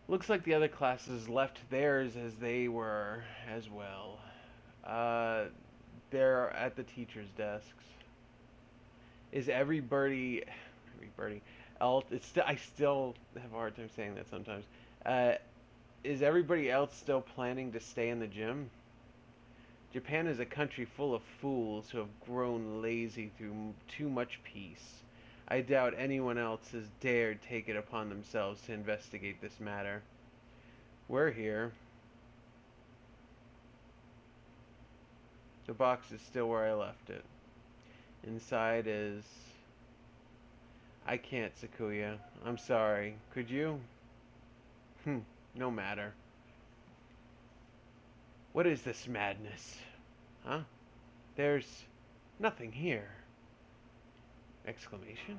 Looks like the other classes left theirs as they were as well. Uh, they're at the teachers' desks. Is everybody else? I still have a hard time saying that sometimes. Uh, is everybody else still planning to stay in the gym? Japan is a country full of fools who have grown lazy through too much peace. I doubt anyone else has dared take it upon themselves to investigate this matter. We're here. The box is still where I left it. Inside is... I can't, Sakuya. I'm sorry. Could you? No matter. What is this madness? Huh? There's nothing here. Exclamation?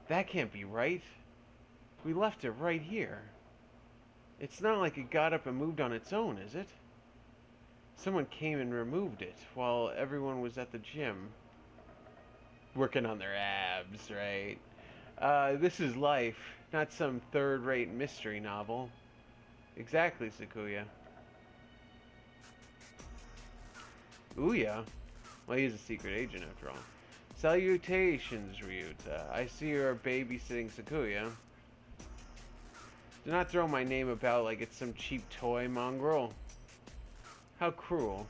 That can't be right. We left it right here. It's not like it got up and moved on its own, is it? Someone came and removed it while everyone was at the gym. Working on their abs, right? This is life, not some third-rate mystery novel. Exactly, Sakuya. Ouya? Well, he's a secret agent after all. Salutations, Ryuta. I see you're babysitting Sakuya. Do not throw my name about like it's some cheap toy, mongrel. How cruel.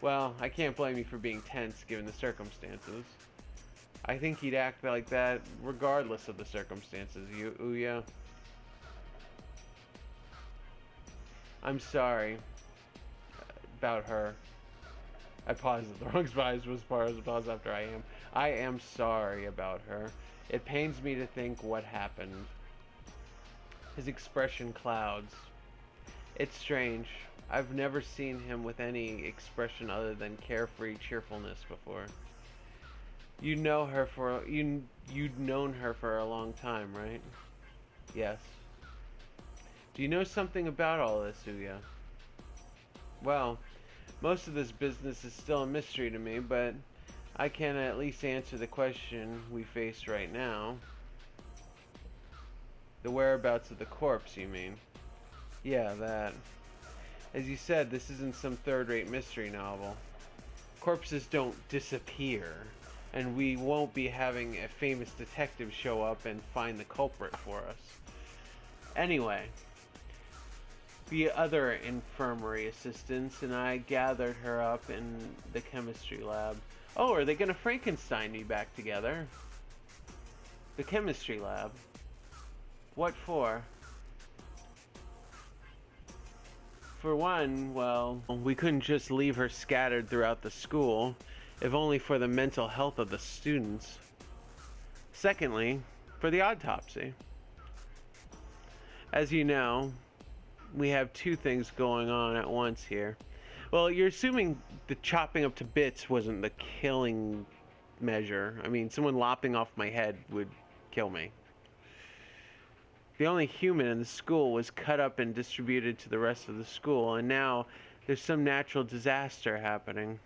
Well, I can't blame you for being tense given the circumstances. I think he'd act like that regardless of the circumstances, Ouya. I'm sorry about her. I paused at the wrong spot. Was pause after I am. I am sorry about her. It pains me to think what happened. His expression clouds. It's strange. I've never seen him with any expression other than carefree cheerfulness before. You'd known her for a long time, right? Yes. Do you know something about all this, Ouya? Well, most of this business is still a mystery to me, but I can at least answer the question we face right now. The whereabouts of the corpse, you mean? Yeah, that. As you said, this isn't some third-rate mystery novel. Corpses don't disappear, and we won't be having a famous detective show up and find the culprit for us. Anyway, the other infirmary assistants and I gathered her up in the chemistry lab. Oh, are they gonna Frankenstein me back together? The chemistry lab? What for? For one, well, we couldn't just leave her scattered throughout the school, if only for the mental health of the students. Secondly, for the autopsy. As you know, we have two things going on at once here. Well, you're assuming the chopping up to bits wasn't the killing measure. I mean, someone lopping off my head would kill me. The only human in the school was cut up and distributed to the rest of the school, and now there's some natural disaster happening.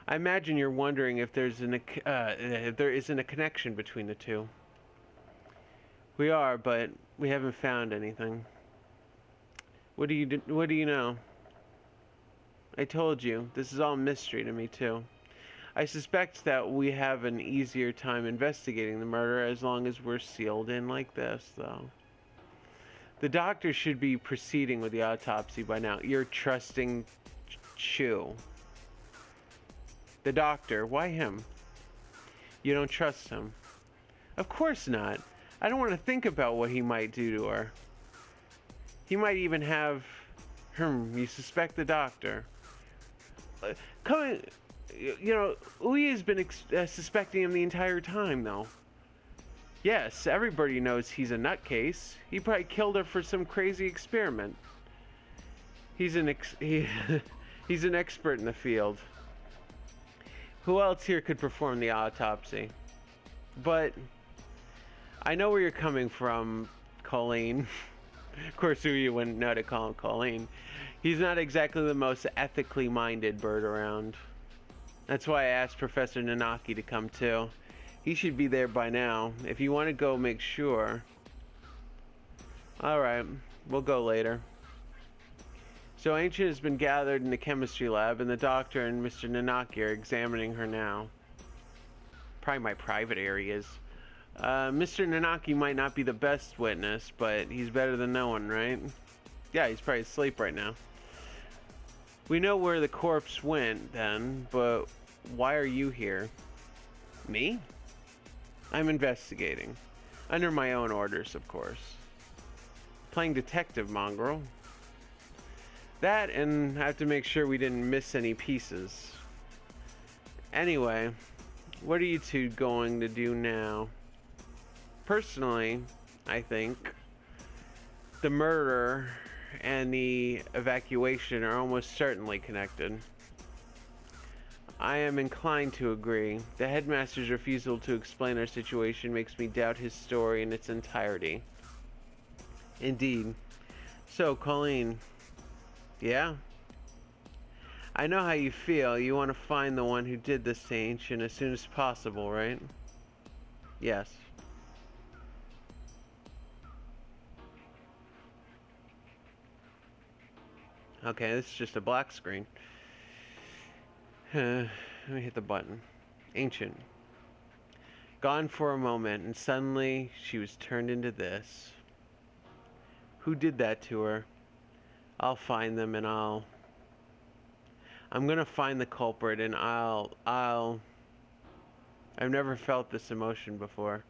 I imagine you're wondering if there isn't a connection between the two. We are, but we haven't found anything. What do you know? I told you, this is all mystery to me too. I suspect that we have an easier time investigating the murder as long as we're sealed in like this, though. The doctor should be proceeding with the autopsy by now. You're trusting Chu. The doctor, why him? You don't trust him? Of course not. I don't want to think about what he might do to her. He might even have... you suspect the doctor. Ouya has been suspecting him the entire time, though. Yes, everybody knows he's a nutcase. He probably killed her for some crazy experiment. He's an expert in the field. Who else here could perform the autopsy? But I know where you're coming from, Colleen. Of course, Ouya wouldn't know to call him Colleen. He's not exactly the most ethically minded bird around. That's why I asked Professor Nanaki to come too. He should be there by now. If you want to go make sure. Alright, We'll go later. So Ancient has been gathered in the chemistry lab, and the doctor and Mr. Nanaki are examining her now. Probably my private areas. Mr. Nanaki might not be the best witness, but he's better than no one, right? Yeah, he's probably asleep right now. We know where the corpse went, then, but why are you here? Me? I'm investigating. Under my own orders, of course. Playing detective, mongrel. That, and I have to make sure we didn't miss any pieces. Anyway, what are you two going to do now? Personally, I think the murder and the evacuation are almost certainly connected. I am inclined to agree. The headmaster's refusal to explain our situation makes me doubt his story in its entirety. Indeed. So, Colleen. Yeah? I know how you feel. You want to find the one who did this to Ancient as soon as possible, right? Yes. Okay, this is just a black screen. Let me hit the button. Ancient. Gone for a moment, and suddenly she was turned into this. Who did that to her? I'll find them, and I'm gonna find the culprit, and I've never felt this emotion before,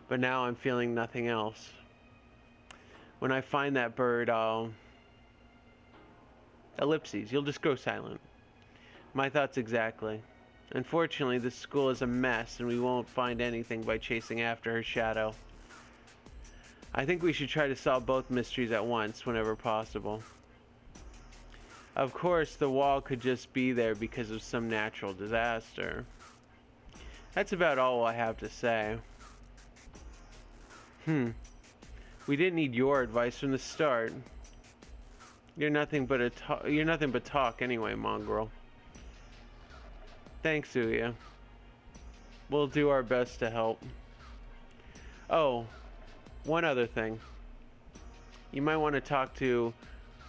but now I'm feeling nothing else. When I find that bird, Ellipses, you'll just go silent. My thoughts exactly. Unfortunately, this school is a mess, and we won't find anything by chasing after her shadow. I think we should try to solve both mysteries at once, whenever possible. Of course, the wall could just be there because of some natural disaster. That's about all I have to say. We didn't need your advice from the start. You're nothing but talk anyway, mongrel. Thanks, Ouya. We'll do our best to help. Oh, one other thing. You might want to talk to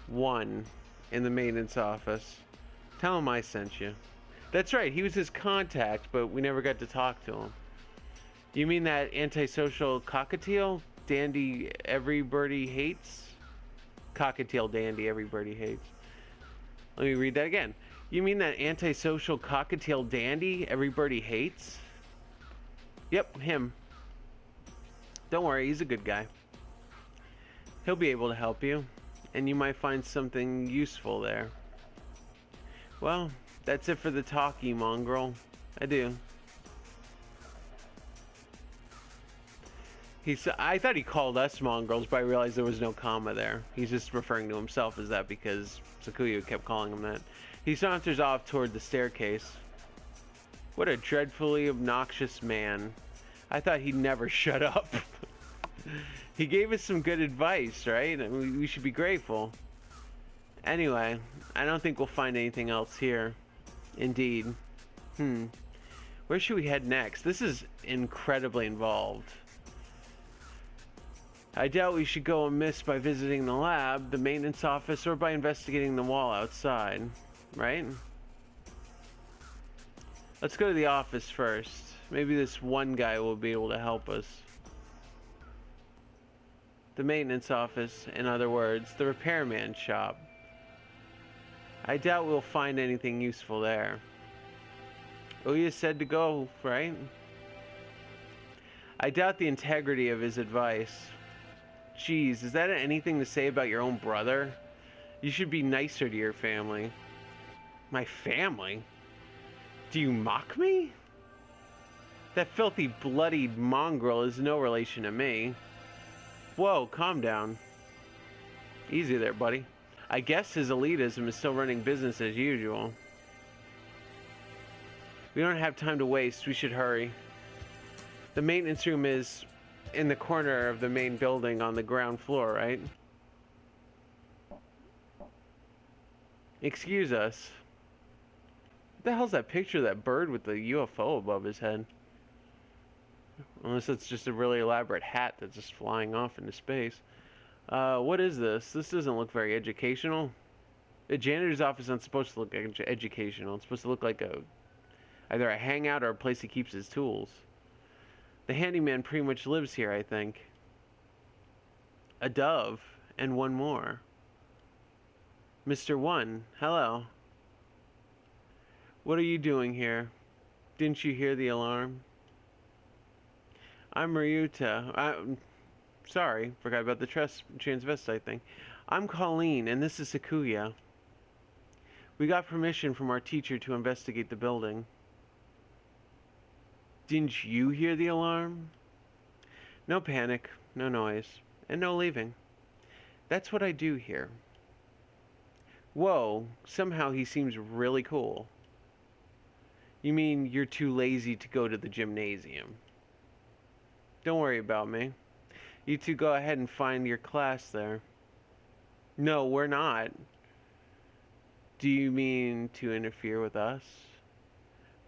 one in the maintenance office. Tell him I sent you. That's right, he was his contact, but we never got to talk to him. You mean that antisocial cockatiel dandy everybody hates? Cockatiel dandy everybody hates. Let me read that again. You mean that antisocial cockatiel dandy everybody hates? Yep, him. Don't worry, he's a good guy. He'll be able to help you, and you might find something useful there. Well, that's it for the talkie, mongrel. Adieu. I thought he called us mongrels, but I realized there was no comma there. He's just referring to himself as that because Sakuya kept calling him that. He saunters off toward the staircase. What a dreadfully obnoxious man. I thought he'd never shut up. He gave us some good advice, right? I mean, we should be grateful. Anyway, I don't think we'll find anything else here. Indeed. Where should we head next? This is incredibly involved. I doubt we should go amiss by visiting the lab, the maintenance office, or by investigating the wall outside, right? Let's go to the office first. Maybe this one guy will be able to help us. The maintenance office, in other words, the repairman shop. I doubt we'll find anything useful there. Ouya said to go, right? I doubt the integrity of his advice. Jeez, is that anything to say about your own brother? You should be nicer to your family. My family? Do you mock me? That filthy, bloodied mongrel is no relation to me. Whoa, calm down. Easy there, buddy. I guess his elitism is still running business as usual. We don't have time to waste. We should hurry. The maintenance room is in the corner of the main building on the ground floor, right? Excuse us. What the hell's that picture of that bird with the UFO above his head? Unless it's just a really elaborate hat that's just flying off into space. What is this? This doesn't look very educational. A janitor's office isn't supposed to look educational. It's supposed to look like either a hangout or a place he keeps his tools. The handyman pretty much lives here, I think. A dove, and one more. Mr. One, hello. What are you doing here? Didn't you hear the alarm? I'm Ryuta. Sorry, forgot about the transvestite thing. I'm Colleen, and this is Sakuya. We got permission from our teacher to investigate the building. Didn't you hear the alarm? No panic, no noise, and no leaving. That's what I do here. Whoa, somehow he seems really cool. You mean you're too lazy to go to the gymnasium? Don't worry about me. You two go ahead and find your class there. No, we're not. Do you mean to interfere with us?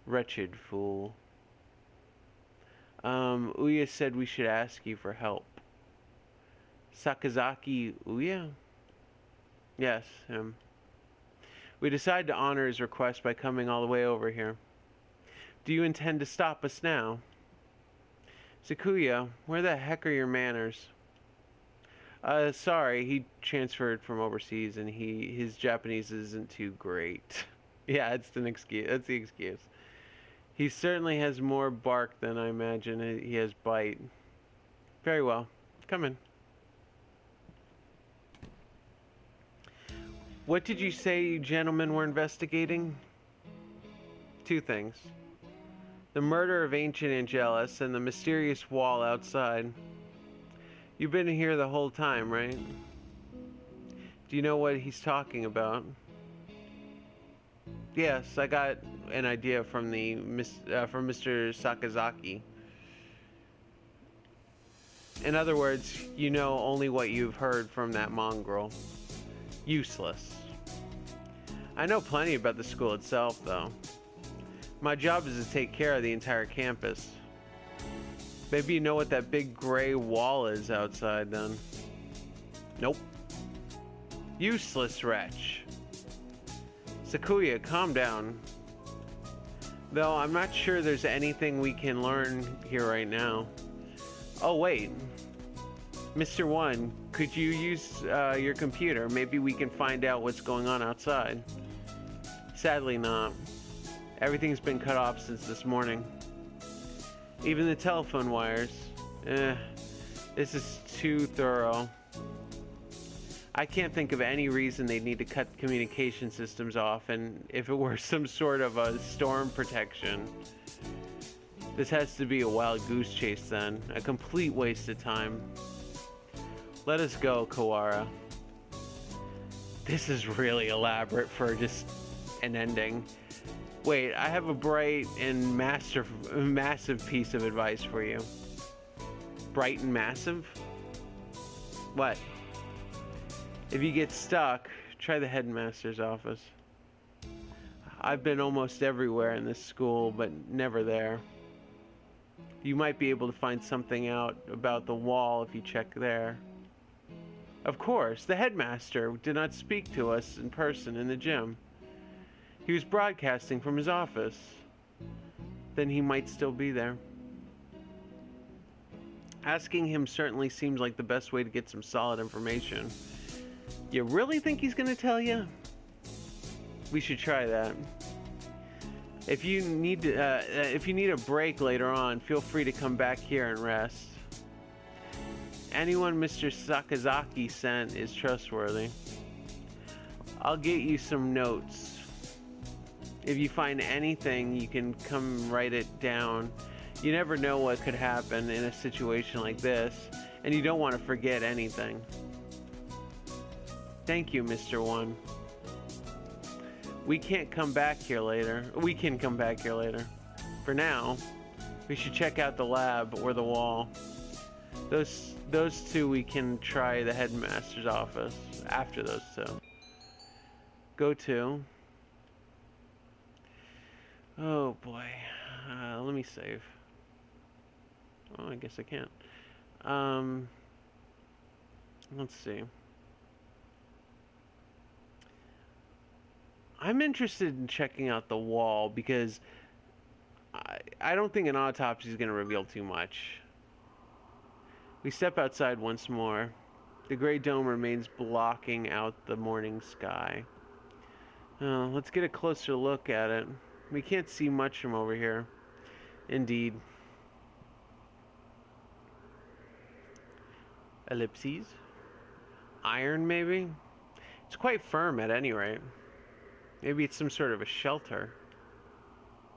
Wretched fool. Uya said we should ask you for help. Sakazaki Uya? Yes, him. We decided to honor his request by coming all the way over here. Do you intend to stop us now? Sakuya, where the heck are your manners? Sorry, he transferred from overseas and his Japanese isn't too great. Yeah, it's an excuse. That's the excuse. He certainly has more bark than I imagine he has bite. Very well. Come in. What did you say you gentlemen were investigating? Two things. The murder of ancient Angelus and the mysterious wall outside. You've been here the whole time, right? Do you know what he's talking about? Yes, I got an idea from from Mr. Sakazaki. In other words, you know only what you've heard from that mongrel. Useless. I know plenty about the school itself, though. My job is to take care of the entire campus. Maybe you know what that big gray wall is outside, then. Nope. Useless wretch. Sakuya, calm down. Though I'm not sure there's anything we can learn here right now. Oh, wait. Mr. One, could you use your computer? Maybe we can find out what's going on outside. Sadly not. Everything's been cut off since this morning. Even the telephone wires. This is too thorough. I can't think of any reason they'd need to cut communication systems off, and if it were some sort of a storm protection. This has to be a wild goose chase then. A complete waste of time. Let us go, Kawara. This is really elaborate for just an ending. Wait, I have a bright and massive piece of advice for you. Bright and massive? What? If you get stuck, try the headmaster's office. I've been almost everywhere in this school, but never there. You might be able to find something out about the wall if you check there. Of course, the headmaster did not speak to us in person in the gym. He was broadcasting from his office. Then he might still be there. Asking him certainly seems like the best way to get some solid information. You really think he's gonna tell you? We should try that. If you need a break later on, feel free to come back here and rest. Anyone Mr. Sakazaki sent is trustworthy. I'll get you some notes. If you find anything, you can come write it down. You never know what could happen in a situation like this, and you don't want to forget anything. Thank you, Mr. One. We can come back here later. For now, we should check out the lab or the wall. Those two we can try the headmaster's office after those two. Go to. Oh boy. Let me save. Oh, I guess I can't. Let's see. I'm interested in checking out the wall because I don't think an autopsy is going to reveal too much. We step outside once more. The gray dome remains blocking out the morning sky. Let's get a closer look at it. We can't see much from over here. Indeed. Ellipses? Iron, maybe? It's quite firm at any rate. Maybe it's some sort of a shelter.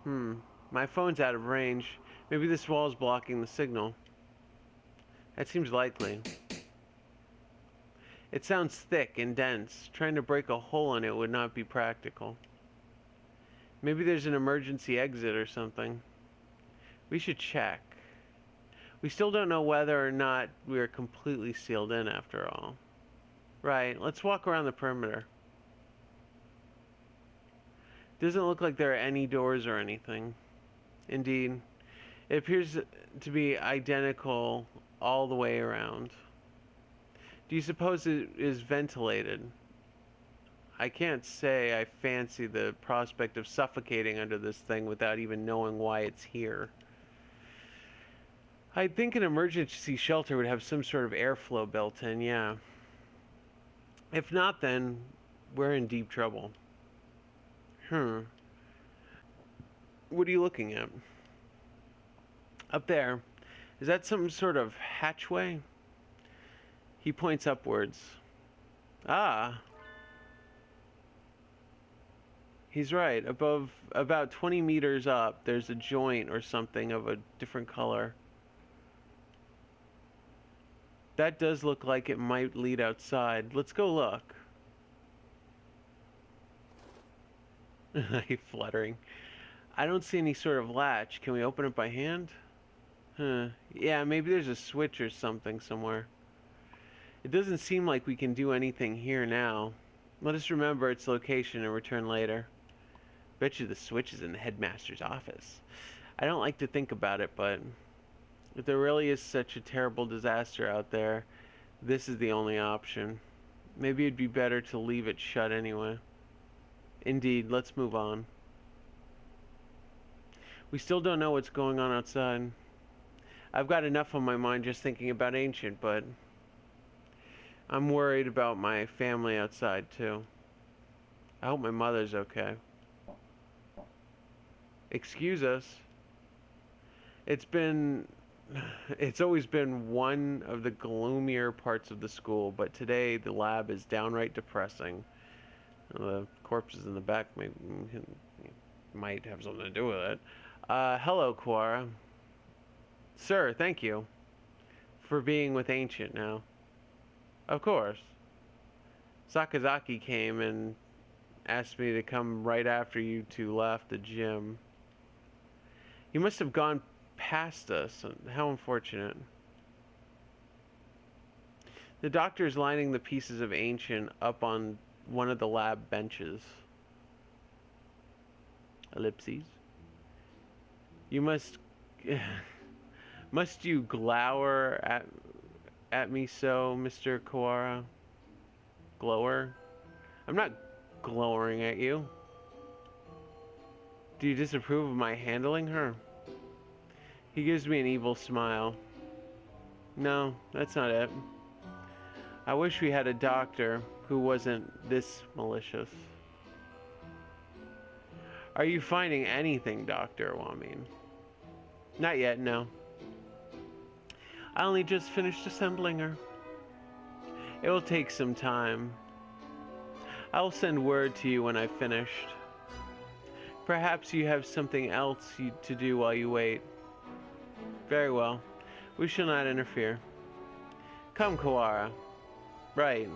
My phone's out of range. Maybe this wall's blocking the signal. That seems likely. It sounds thick and dense. Trying to break a hole in it would not be practical. Maybe there's an emergency exit or something. We should check. We still don't know whether or not we are completely sealed in after all. Right, let's walk around the perimeter. Doesn't look like there are any doors or anything. Indeed, it appears to be identical all the way around. Do you suppose it is ventilated? I can't say I fancy the prospect of suffocating under this thing without even knowing why it's here. I think an emergency shelter would have some sort of airflow built in, yeah. If not, then we're in deep trouble. What are you looking at? Up there. Is that some sort of hatchway? He points upwards. Ah. He's right. Above, about 20 meters up, there's a joint or something of a different color. That does look like it might lead outside. Let's go look. He's fluttering. I don't see any sort of latch. Can we open it by hand? Yeah, maybe there's a switch or something somewhere. It doesn't seem like we can do anything here now. Let us remember its location and return later. Bet you the switch is in the headmaster's office. I don't like to think about it, but if there really is such a terrible disaster out there, this is the only option. Maybe it'd be better to leave it shut anyway. Indeed, let's move on. We still don't know what's going on outside. I've got enough on my mind just thinking about Ancient, but I'm worried about my family outside too. I hope my mother's okay. Excuse us. It's always been one of the gloomier parts of the school, but today the lab is downright depressing. The corpses in the back might have something to do with it. Hello, Quara. Sir, thank you for being with Ancient now. Of course. Sakazaki came and asked me to come right after you two left the gym. You must have gone past us. How unfortunate. The doctor is lining the pieces of Ancient up on one of the lab benches. Ellipses. You must you glower at me so, Mr. Kawara? Glower? I'm not glowering at you. Do you disapprove of my handling her? He gives me an evil smile. No, that's not it. I wish we had a doctor who wasn't this malicious. Are you finding anything, Dr. Wamin? Not yet, no. I only just finished assembling her. It will take some time. I will send word to you when I've finished. Perhaps you have something else to do while you wait. Very well. We shall not interfere. Come, Kawara. Right.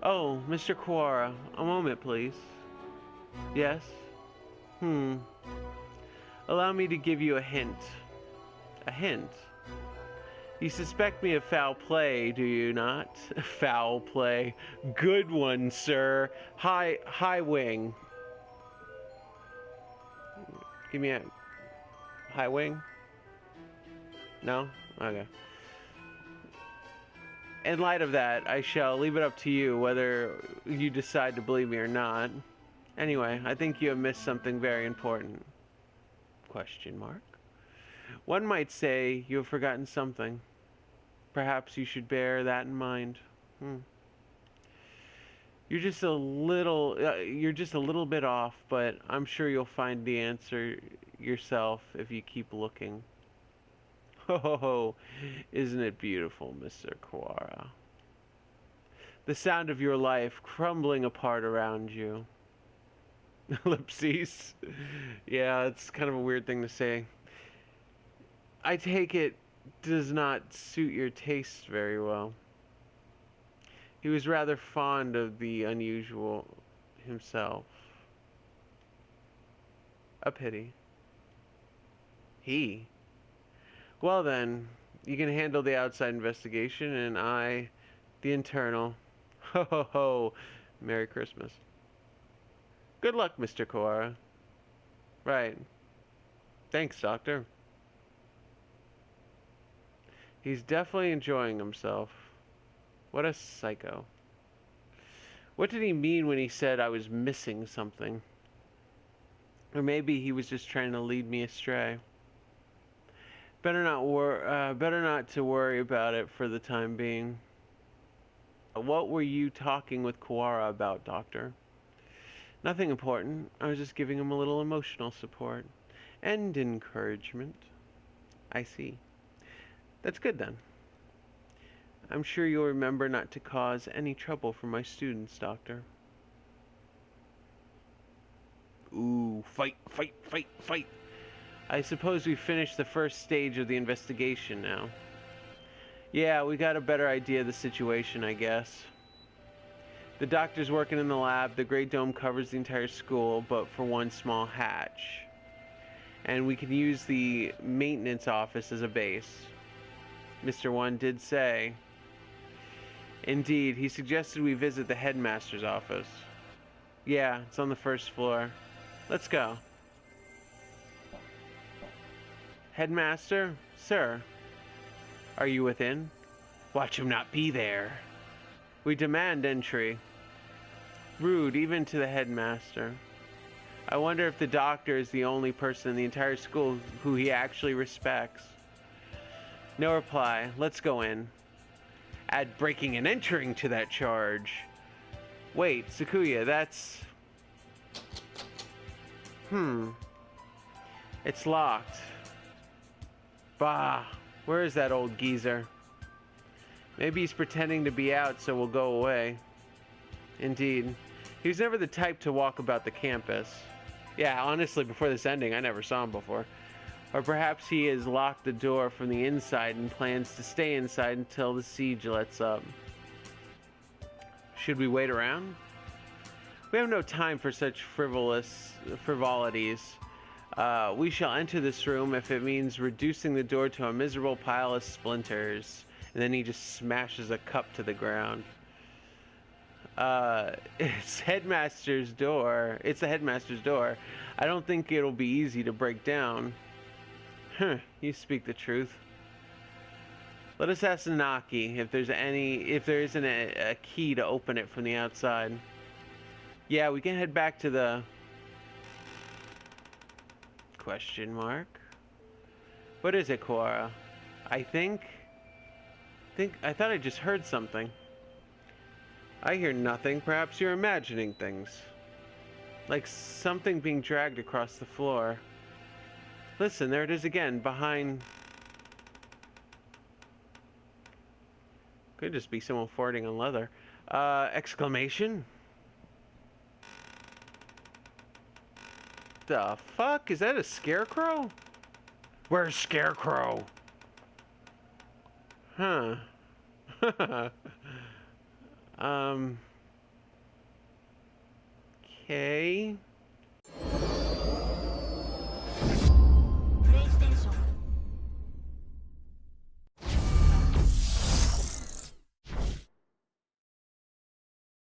Oh, Mr. Kawara, a moment, please. Yes? Allow me to give you a hint. A hint? You suspect me of foul play, do you not? Foul play. Good one, sir. High wing. Give me a high wing. No? Okay. In light of that, I shall leave it up to you whether you decide to believe me or not. Anyway, I think you have missed something very important. Question mark. One might say you have forgotten something. Perhaps you should bear that in mind. You're just a little bit off, but I'm sure you'll find the answer yourself if you keep looking. Ho ho ho, isn't it beautiful, Mr. Kawara? The sound of your life crumbling apart around you. Ellipses. Yeah, it's kind of a weird thing to say. I take it does not suit your taste very well. He was rather fond of the unusual himself. A pity. He? Well then, you can handle the outside investigation and I, the internal. Ho ho ho. Merry Christmas. Good luck, Mr. Kawara. Right. Thanks, Doctor. He's definitely enjoying himself. What a psycho. What did he mean when he said I was missing something? Or maybe he was just trying to lead me astray. Better not to worry about it for the time being. What were you talking with Kawara about, Doctor? Nothing important. I was just giving him a little emotional support. And encouragement. I see. That's good then. I'm sure you'll remember not to cause any trouble for my students, Doctor. Ooh, fight, fight, fight, fight. I suppose we finished the first stage of the investigation now. Yeah, we got a better idea of the situation, I guess. The doctor's working in the lab. The Great Dome covers the entire school, but for one small hatch. And we can use the maintenance office as a base. Mr. One did say. Indeed, he suggested we visit the headmaster's office. Yeah, it's on the first floor. Let's go. Headmaster? Sir? Are you within? Watch him not be there. We demand entry. Rude, even to the headmaster. I wonder if the doctor is the only person in the entire school who he actually respects. No reply. Let's go in. Add breaking and entering to that charge. Wait, Sakuya, that's... It's locked. Bah, where is that old geezer? Maybe he's pretending to be out so we'll go away. Indeed. He was never the type to walk about the campus. Yeah, honestly, before this ending, I never saw him before. Or perhaps he has locked the door from the inside and plans to stay inside until the siege lets up. Should we wait around? We have no time for such frivolities. We shall enter this room if it means reducing the door to a miserable pile of splinters. And then he just smashes a cup to the ground. It's the headmaster's door. I don't think it'll be easy to break down. You speak the truth. Let us ask Naki if there isn't a key to open it from the outside. Yeah, we can head back to the... Question mark. What is it, Kawara? I thought I just heard something. I hear nothing. Perhaps you're imagining things. Like something being dragged across the floor. Listen, there it is again, behind... Could just be someone farting on leather. Exclamation? The fuck? Is that a scarecrow? Where's Scarecrow? Huh. Okay.